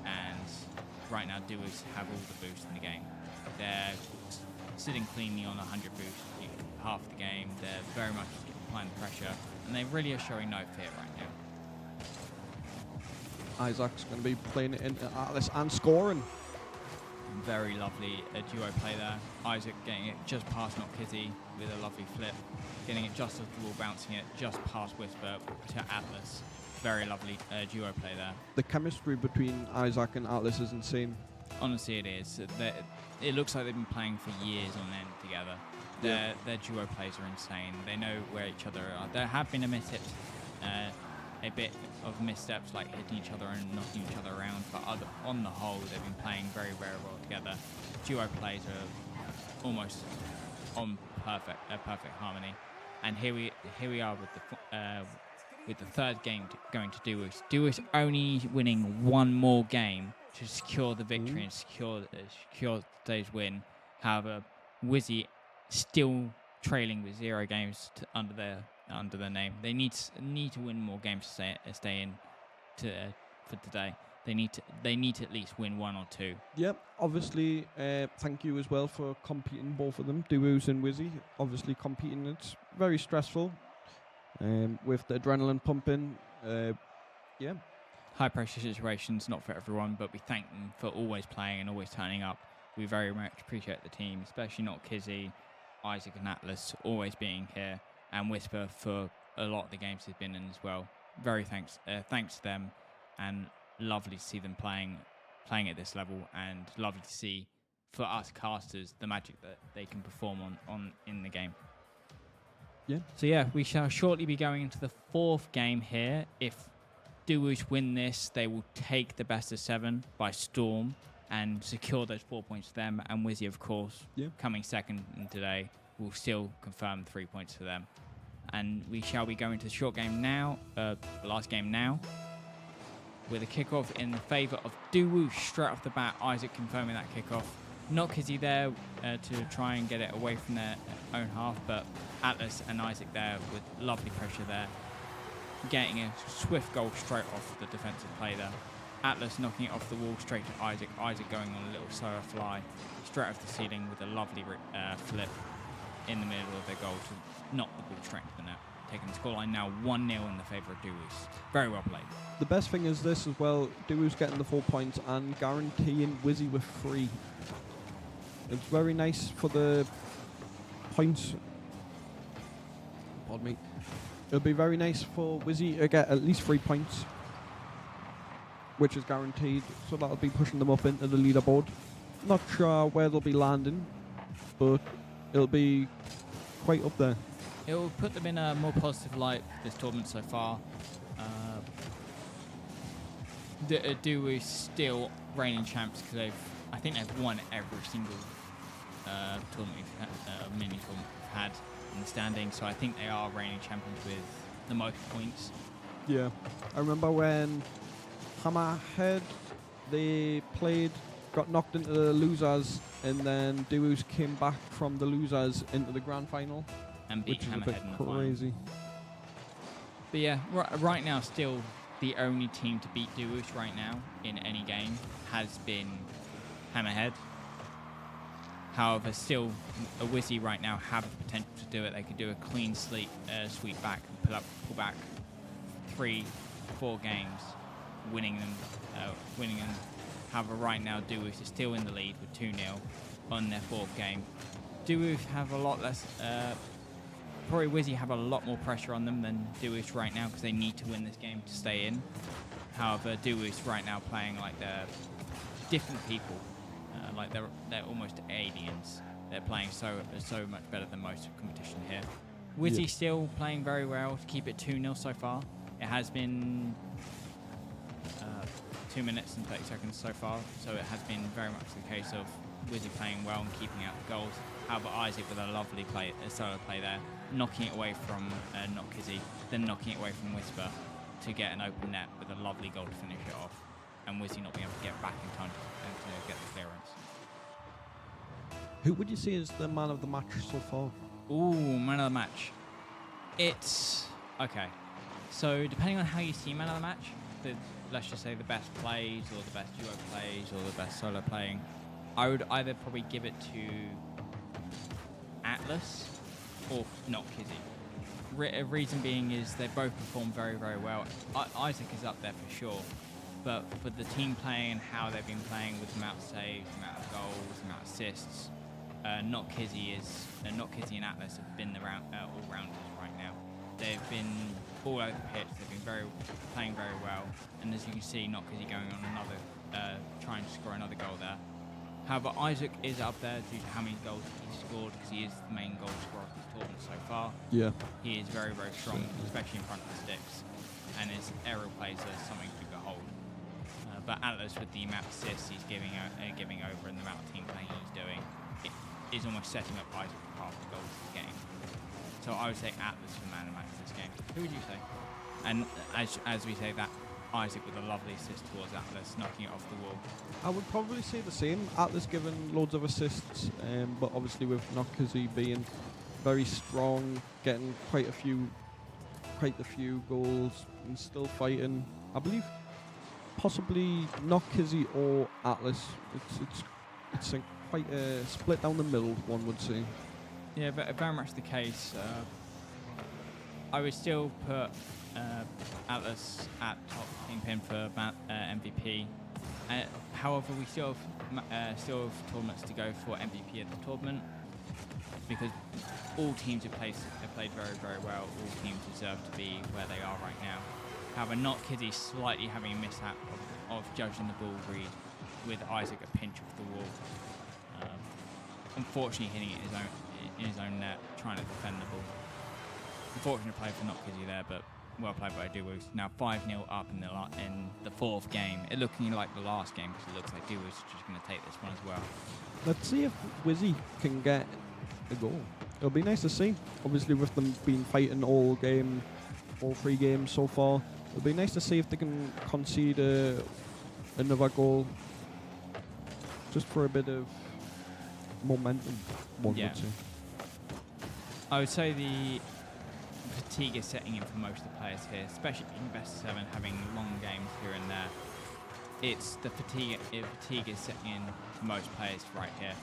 And right now, Duos have all the boost in the game. They're sitting cleanly on 100 boost half the game. They're very much applying the pressure, and they really are showing no fear right now. Isaac's going to be playing it into Atlas and scoring. Very lovely duo play there. Isaac getting it just past Not Kizzy with a lovely flip. Getting it just as the ball, bouncing it just past Whisper to Atlas. Very lovely duo play there. The chemistry between Isaac and Atlas is insane. Honestly, it is. It looks like they've been playing for years on end together. Their duo plays are insane. They know where each other are. There have been a bit of missteps like hitting each other and knocking each other around, but on the whole, they've been playing very, very well together. Duo plays are almost on perfect harmony. And here we are with the third game going to Duos. Duos only under one more game to secure the victory and secure today's win. However, Wizzy still trailing with 0 games under their name. They need to win more games to stay in for today. They need to at least win 1 or 2. Yep, obviously, thank you as well for competing, both of them, Duos and Wizzy. Obviously competing, it's very stressful with the adrenaline pumping. High pressure situations, not for everyone, but we thank them for always playing and always turning up. We very much appreciate the team, especially Not Kizzy, Isaac and Atlas always being here, and Whisper for a lot of the games they've been in as well. Very thanks to them, and lovely to see them playing at this level, and lovely to see for us casters the magic that they can perform on in the game. Yeah. So yeah, we shall shortly be going into the 4th game here. If Duos win this, they will take the best of 7 by storm and secure those 4 points for them. And Wizzy, of course, coming second in today, will still confirm 3 points for them. And we shall be going to the short game now, the last game now, with a kickoff in the favour of Duos straight off the bat. Isaac confirming that kickoff. Not Kizzy there to try and get it away from their own half, but Atlas and Isaac there with lovely pressure there. Getting a swift goal straight off the defensive play there. Atlas knocking it off the wall straight to Isaac. Isaac going on a little solo fly straight off the ceiling with a lovely flip in the middle of their goal to knock the ball straight to the net. Taking the scoreline now 1-0 in the favour of Duos. Very well played. The best thing is this as well, Duos getting the 4 points and guaranteeing Wizzy with 3. It's very nice for the points. Pardon me. It'll be very nice for Wizzy to get at least 3 points. which is guaranteed. So that'll be pushing them up into the leaderboard. Not sure where they'll be landing, but it'll be quite up there. It will put them in a more positive light this tournament so far. Daewoo still reigning champs because I think they've won every single tournament mini tournament we've had in the standing. So I think they are reigning champions with the most points. Yeah, I remember when Hammerhead they played, got knocked into the losers, and then Daewoo's came back from the losers into the grand final, And beat which is a bit Hammerhead in the final. crazy. But yeah, right now, still the only team to beat Daewoo right now in any game has been Hammerhead. However, still, a Wizzy right now have the potential to do it. They could do a clean sweep back, and pull back 3-4 games, winning them. However, right now, Daewoo is still in the lead with 2-0 on their 4th game. Daewoo have a lot less. Probably Wizzy have a lot more pressure on them than Daewoo right now because they need to win this game to stay in. However, Daewoo right now playing like they're different people, like they're almost aliens. They're playing so much better than most competition here. Wizzy Yeah. still playing very well to keep it 2-0 so far. It has been 2 minutes and 30 seconds so far, so it has been very much the case of Wizzy playing well and keeping out the goals. However, Isaac with a lovely solo play there, knocking it away from not Kizzy, then knocking it away from Whisper to get an open net with a lovely goal to finish it off, and Wizzy not being able to get back in time to get the clearance. Who would you say is the man of the match so far? Ooh, man of the match. It's okay. So depending on how you see man of the match, let's just say the best plays or the best duo plays or the best solo playing, I would either probably give it to Atlas or not Kizzy. Reason being is they both perform very, very well. Isaac is up there for sure, but for the team playing and how they've been playing with the amount of saves, the amount of goals, the amount of assists, not Kizzy and Atlas have been the all-rounders right now. They've been all over the pitch. They've been playing very well, and as you can see, not Kizzy going on trying to score another goal there. However, Isaac is up there due to how many goals he's scored because he is the main goal scorer of this tournament so far. Yeah. He is very, very strong, especially in front of the sticks, and his aerial plays are something to behold. But Atlas, with the amount of assists he's giving over and the amount of team playing he's doing, it is almost setting up Isaac for half the goals of the game. So I would say Atlas for man of the match this game. Who would you say? And as we say that, Isaac with a lovely assist towards Atlas, knocking it off the wall. I would probably say the same. Atlas given loads of assists, but obviously with Nokazi being very strong, getting quite a few goals and still fighting. I believe possibly Nokazi or Atlas. It's quite a split down the middle, one would say. Yeah, very much the case. I would still put Atlas at top kingpin for MVP. However, we still have tournaments to go for MVP at the tournament because all teams have played very, very well. All teams deserve to be where they are right now. However, not Kizzy slightly having a mishap of judging the ball read with Isaac a pinch off the wall. Unfortunately, hitting it in his own net, trying to defend the ball. Unfortunate play for not Kizzy there, but well played by Daewoo. Now 5-0 up in the 4th game. It looking like the last game because it looks like Daewoo's just going to take this one as well. Let's see if Wizzy can get a goal. It'll be nice to see. Obviously, with them being fighting all 3 games so far, it'll be nice to see if they can concede another goal, just for a bit of momentum. One Yeah. would say. I would say the fatigue is setting in for most of the players here, especially in best of 7, having long games here and there. It's the fatigue is setting in for most players right here,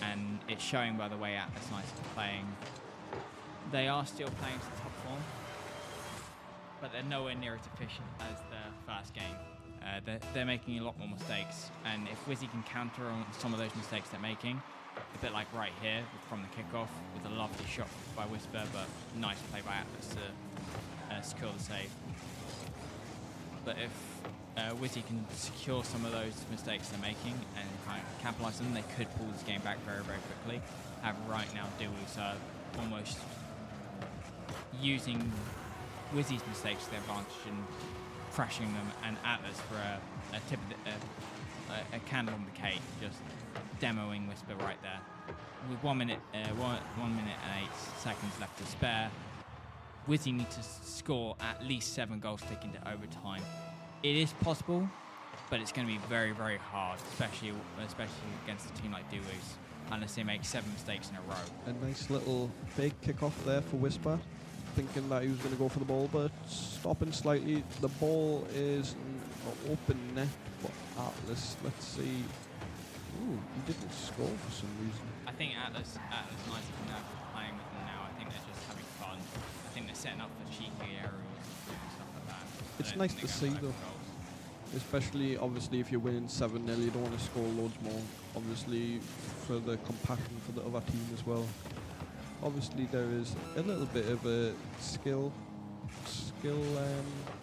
and it's showing by the way Atlas Knights are playing. They are still playing to top form, but they're nowhere near as efficient as the first game. They're making a lot more mistakes, and if Wizzy can counter on some of those mistakes they're making, a bit like right here from the kickoff with a lovely shot by Whisper, but nice play by Atlas to secure the save. But if Wizzy can secure some of those mistakes they're making and kind of capitalise on them, they could pull this game back very, very quickly. Right now, Dewey's almost using Wizzy's mistakes to their advantage and crashing them, and Atlas for a candle on the cake, just demoing Whisper right there. With 1 minute, 1 minute and 8 seconds left to spare, Wizzy need to score at least 7 goals to take into overtime. It is possible, but it's going to be very, very hard, especially against a team like Dewey's, unless they make 7 mistakes in a row. A nice little fake kick-off there for Whisper, thinking that he was going to go for the ball, but stopping slightly. The ball is an open net for Atlas. Let's see. Ooh, he didn't score for some reason. I think Atlas might have been playing with them now. I think they're just having fun. I think they're setting up for cheeky aerials and stuff like that. It's nice to see, though. Especially, obviously, if you're winning 7-0, you don't want to score loads more. Obviously, for the compassion for the other team as well. Obviously, there is a little bit of a skill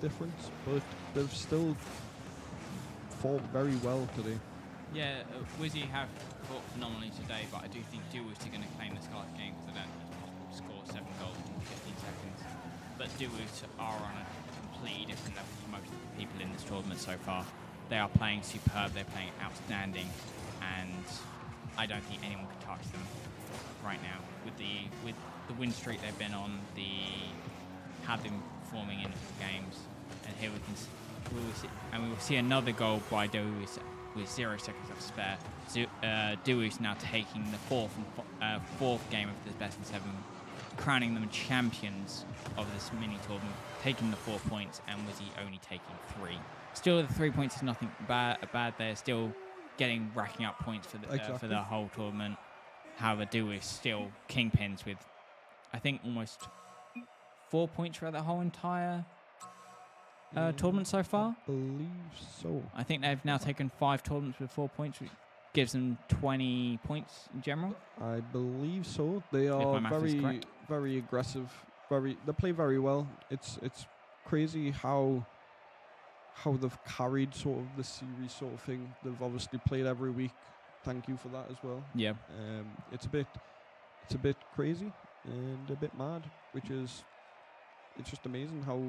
difference, but they've still fought very well today. Yeah, Wizzy have fought phenomenally today, but I do think Dewey's are going to claim the Scarlet game because I don't think it's possible to score 7 goals in 15 seconds. But Dewey's are on a completely different level to most of the people in this tournament so far. They are playing superb, they're playing outstanding, and I don't think anyone can touch them right now. With the win streak they've been on, have been performing in games, and here we will see another goal by Dewey's with 0 seconds left to spare. Dewey's now taking the fourth game of this best of 7, crowning them champions of this mini tournament, taking the 4 points, and Wizzy only taking 3. Still, the 3 points is nothing bad. They're still racking up points for the whole tournament. However, Dewey's still kingpins with, I think, almost 4 points for the whole entire tournament so far. I believe so. I think they've now taken 5 tournaments with 4 points, which gives them 20 points in general. I believe so. They are very aggressive. They play very well. It's crazy how they've carried sort of the series sort of thing. They've obviously played every week. Thank you for that as well. Yeah. It's a bit crazy and a bit mad, it's just amazing how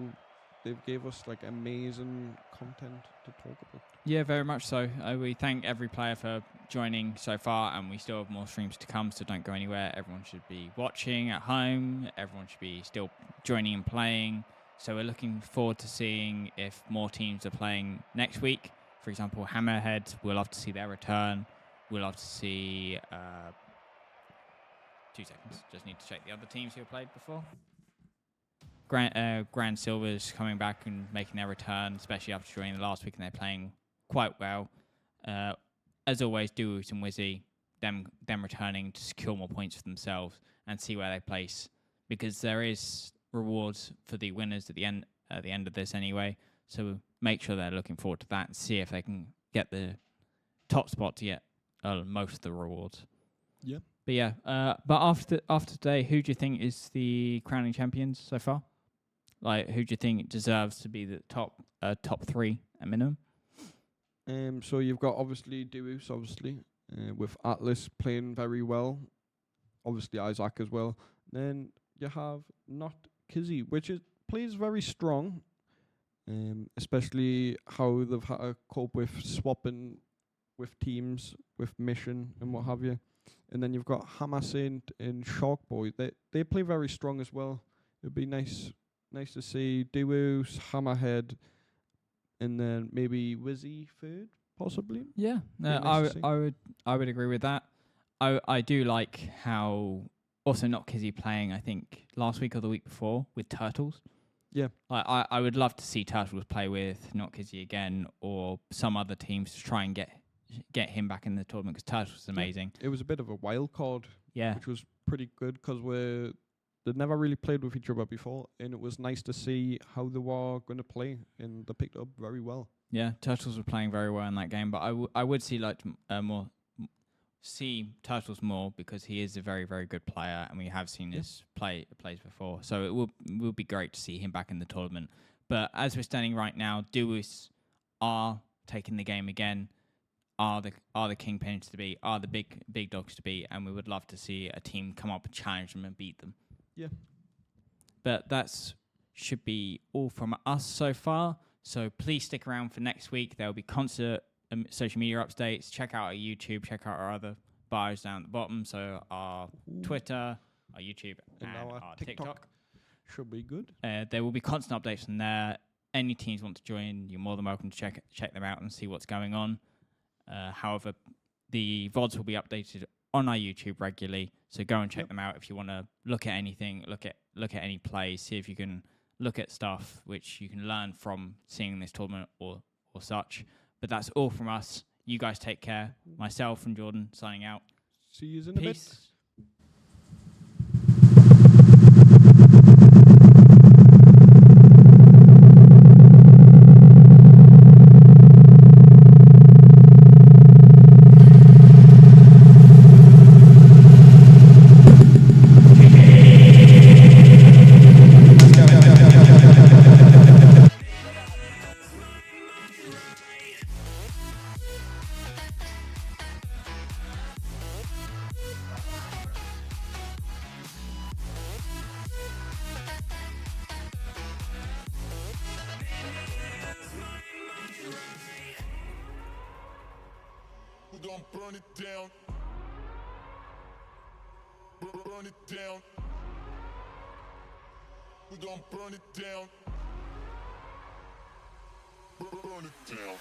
they've gave us like amazing content to talk about. Yeah, very much so. We thank every player for joining so far, and we still have more streams to come, so don't go anywhere. Everyone should be watching at home. Everyone should be still joining and playing. So we're looking forward to seeing if more teams are playing next week. For example, Hammerhead, we'll love to see their return. We'll love to see... 2 seconds. Just need to check the other teams who have played before. Grand Silver's coming back and making their return, especially after joining the last week, and they're playing quite well. As always, Dewey's and Wizzy, them returning to secure more points for themselves and see where they place, because there is rewards for the winners at the end of this anyway. So make sure they're looking forward to that and see if they can get the top spot to get most of the rewards. Yeah. But yeah, but after today, who do you think is the crowning champions so far? Like, who do you think deserves to be the top 3 at minimum? So you've got obviously Deus, with Atlas playing very well. Obviously Isaac as well. Then you have Not Kizzy, which plays very strong. Especially how they've had to cope with swapping with teams, with Mission and what have you. And then you've got Hammer Saint and Sharkboy. They play very strong as well. It'd be nice to see Deus, Hammerhead, and then maybe Wizzy third, possibly. Yeah, I would agree with that. I do like how also Not Kizzy playing, I think last week or the week before, with Turtles. Yeah, I would love to see Turtles play with Not Kizzy again, or some other teams to try and get him back in the tournament, because Turtles is amazing. It was a bit of a wild card, yeah, which was pretty good because they'd never really played with each other before, and it was nice to see how they were going to play, and they picked up very well. Yeah, Turtles were playing very well in that game, but I would see Turtles more, because he is a very, very good player, and we have seen his plays before. So it will be great to see him back in the tournament. But as we're standing right now, Deus are taking the game again, are the kingpins to beat, are the big dogs to beat, and we would love to see a team come up and challenge them and beat them. Yeah. But that's should be all from us so far. So please stick around for next week. There will be constant social media updates. Check out our YouTube. Check out our other bios down at the bottom. So our Twitter, our YouTube, and our TikTok. Should be good. There will be constant updates from there. Any teams want to join, you're more than welcome to check them out and see what's going on. However, the VODs will be updated on our YouTube regularly. So go and check them out if you want to look at anything, look at any plays, see if you can look at stuff which you can learn from seeing this tournament or such. But that's all from us. You guys take care. Myself and Jordan signing out. See you in a bit. Peace. We're gonna burn it down. Burn it down. We're gonna burn it down. Burn it down.